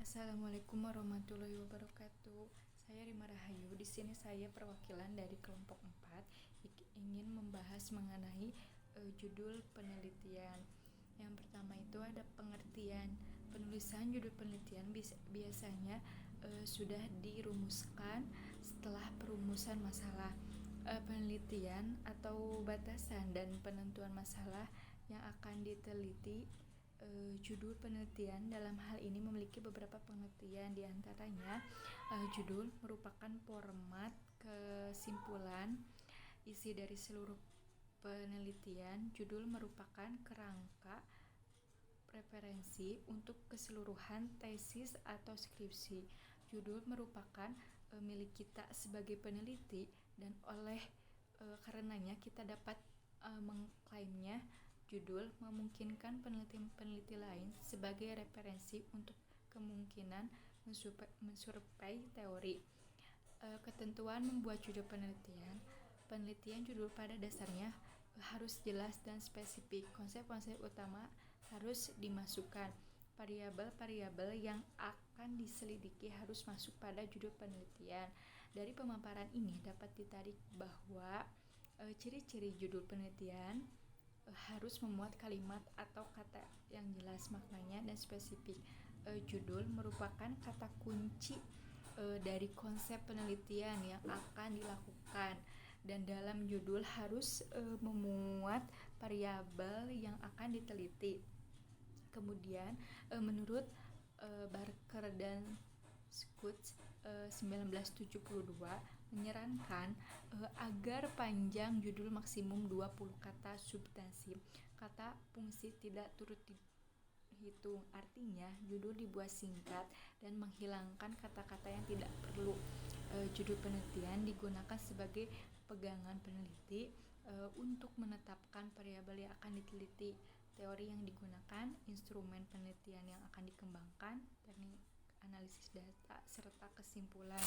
Assalamualaikum warahmatullahi wabarakatuh. Saya Rima Rahayu. Di sini saya perwakilan dari kelompok 4 ingin membahas mengenai judul penelitian. Yang pertama itu ada pengertian. Penulisan judul penelitian biasanya sudah dirumuskan setelah perumusan masalah. Penelitian atau batasan dan penentuan masalah yang akan diteliti. Judul penelitian dalam hal ini memiliki beberapa pengertian, diantaranya judul merupakan format kesimpulan isi dari seluruh penelitian. Judul merupakan kerangka referensi untuk keseluruhan tesis atau skripsi. Judul merupakan milik kita sebagai peneliti dan oleh karenanya kita dapat mengklaimnya. Judul memungkinkan peneliti lain sebagai referensi untuk kemungkinan mensurvei teori. Ketentuan membuat judul penelitian. Penelitian judul pada dasarnya harus jelas dan spesifik. Konsep-konsep utama harus dimasukkan. Variabel-variabel yang akan diselidiki harus masuk pada judul penelitian. Dari pemaparan ini dapat ditarik bahwa ciri-ciri judul penelitian harus memuat kalimat atau kata yang jelas maknanya dan spesifik. Judul merupakan kata kunci dari konsep penelitian yang akan dilakukan, dan dalam judul harus memuat variabel yang akan diteliti. Kemudian menurut Barker dan Schutz 1972 menyarankan agar panjang judul maksimum 20 kata substansi. Kata fungsi tidak turut dihitung. Artinya judul dibuat singkat dan menghilangkan kata-kata yang tidak perlu. Judul penelitian digunakan sebagai pegangan peneliti untuk menetapkan variabel yang akan diteliti, teori yang digunakan, instrumen penelitian yang akan dikembangkan, teknik analisis data, serta kesimpulan.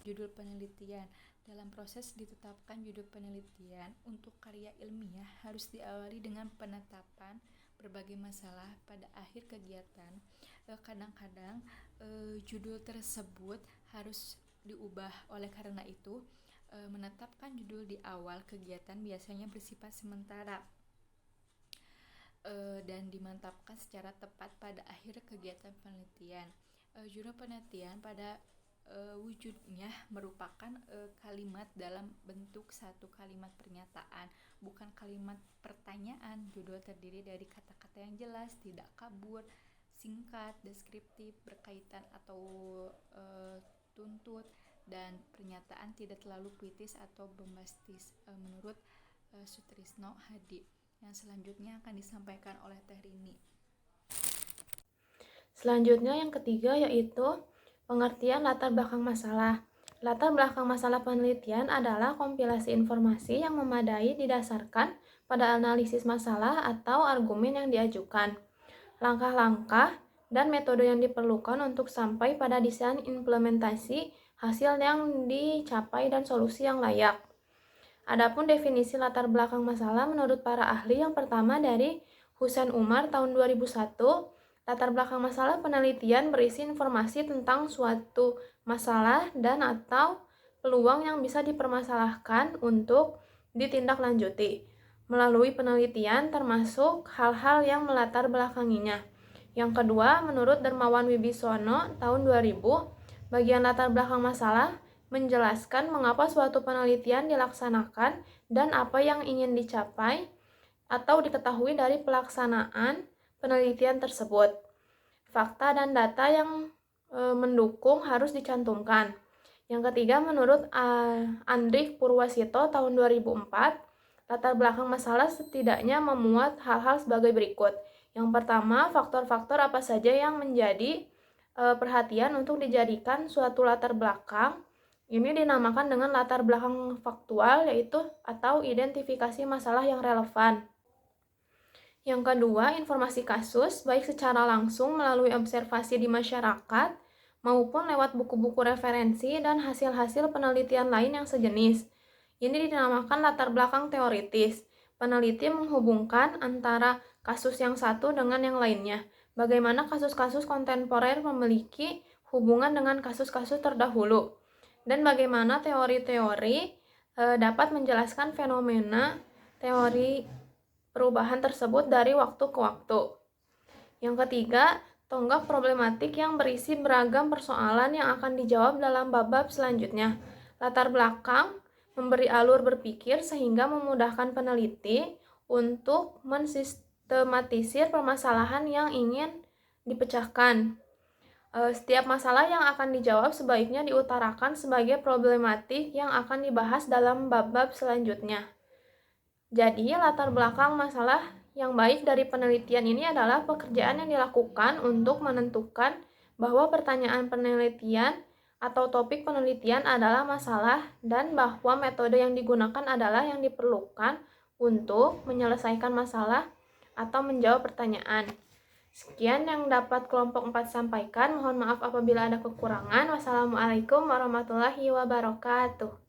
Judul penelitian. Dalam proses ditetapkan judul penelitian untuk karya ilmiah harus diawali dengan penetapan berbagai masalah pada akhir kegiatan. Kadang-kadang judul tersebut harus diubah. Oleh karena itu, menetapkan judul di awal kegiatan biasanya bersifat sementara dan dimantapkan secara tepat pada akhir kegiatan penelitian. Judul penelitian pada wujudnya merupakan kalimat dalam bentuk satu kalimat pernyataan, bukan kalimat pertanyaan. Judul terdiri dari kata-kata yang jelas, tidak kabur, singkat, deskriptif, berkaitan atau tuntut, dan pernyataan tidak terlalu puitis atau bombastis. Menurut Sutrisno Hadi. Yang selanjutnya akan disampaikan oleh Teh Rini. Selanjutnya yang ketiga yaitu pengertian latar belakang masalah. Latar belakang masalah penelitian adalah kompilasi informasi yang memadai didasarkan pada analisis masalah atau argumen yang diajukan, langkah-langkah dan metode yang diperlukan untuk sampai pada desain implementasi hasil yang dicapai dan solusi yang layak. Adapun definisi latar belakang masalah menurut para ahli, yang pertama dari Husain Umar tahun 2001, latar belakang masalah penelitian berisi informasi tentang suatu masalah dan atau peluang yang bisa dipermasalahkan untuk ditindaklanjuti melalui penelitian, termasuk hal-hal yang melatar belakanginya. Yang kedua, menurut Dermawan Wibisono tahun 2000, bagian latar belakang masalah menjelaskan mengapa suatu penelitian dilaksanakan dan apa yang ingin dicapai atau diketahui dari pelaksanaan penelitian tersebut. Fakta dan data yang mendukung harus dicantumkan. Yang ketiga, menurut Andrik Purwasito tahun 2004, latar belakang masalah setidaknya memuat hal-hal sebagai berikut. Yang pertama, faktor-faktor apa saja yang menjadi perhatian untuk dijadikan suatu latar belakang. Ini dinamakan dengan latar belakang faktual, yaitu atau identifikasi masalah yang relevan. Yang kedua, informasi kasus, baik secara langsung melalui observasi di masyarakat maupun lewat buku-buku referensi dan hasil-hasil penelitian lain yang sejenis. Ini dinamakan latar belakang teoritis. Peneliti menghubungkan antara kasus yang satu dengan yang lainnya. bagaimana kasus-kasus kontemporer memiliki hubungan dengan kasus-kasus terdahulu, dan bagaimana teori-teori dapat menjelaskan fenomena teori perubahan tersebut dari waktu ke waktu. Yang ketiga, tonggak problematik yang berisi beragam persoalan yang akan dijawab dalam bab-bab selanjutnya. Latar belakang memberi alur berpikir sehingga memudahkan peneliti untuk mensistematisir permasalahan yang ingin dipecahkan. Setiap masalah yang akan dijawab sebaiknya diutarakan sebagai problematik yang akan dibahas dalam bab-bab selanjutnya. Jadi, latar belakang masalah yang baik dari penelitian ini adalah pekerjaan yang dilakukan untuk menentukan bahwa pertanyaan penelitian atau topik penelitian adalah masalah dan bahwa metode yang digunakan adalah yang diperlukan untuk menyelesaikan masalah atau menjawab pertanyaan. Sekian yang dapat kelompok 4 sampaikan. Mohon maaf apabila ada kekurangan. Wassalamualaikum warahmatullahi wabarakatuh.